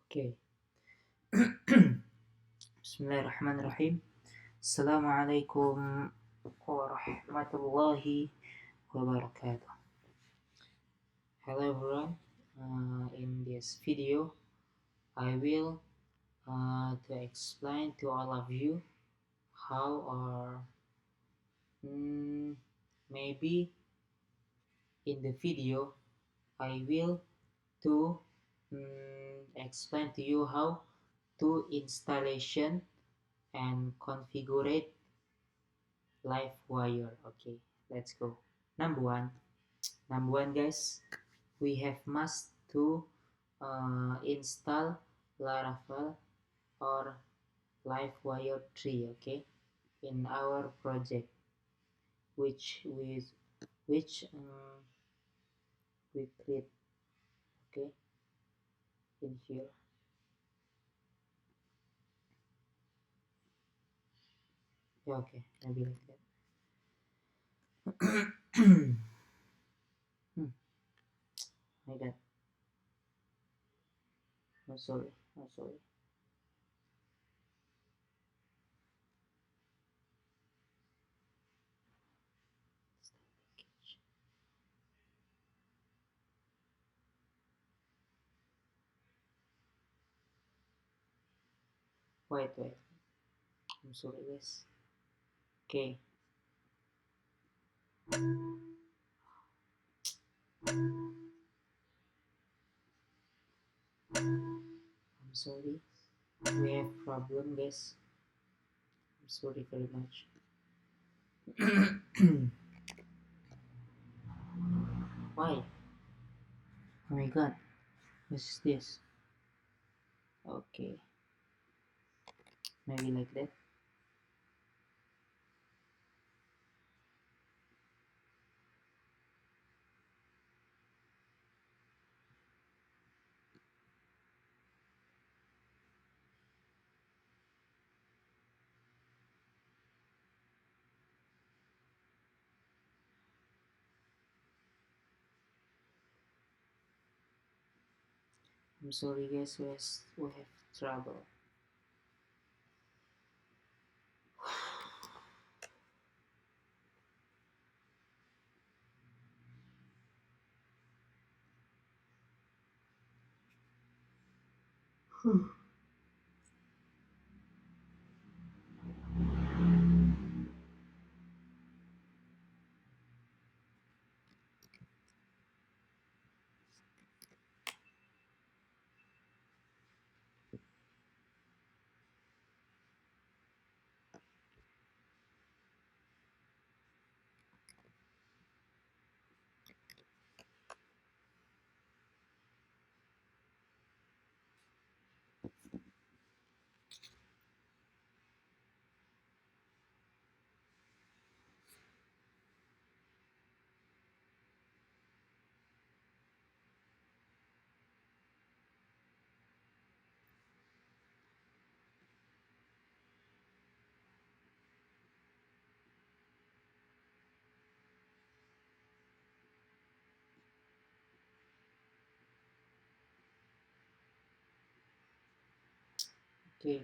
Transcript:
Okay. Bismillahirrahmanirrahim. Assalamualaikum warahmatullahi wabarakatuh. Hello everyone. In this video, I will to explain to all of you how or maybe in the video I will to explain to you how to installation and configure LiveWire. Okay, let's go. Number one, guys, we have must to install Laravel or LiveWire 3. Okay, in our project, which we create. Okay, in here. Yeah, okay, maybe like that. My God, I'm sorry. I'm sorry. Wait. I'm sorry, guys. Okay. I'm sorry. We have problem, guys. I'm sorry very much. Why? Oh my God. What is this? Okay. Maybe like that. I'm sorry, guys. We have trouble. Okay.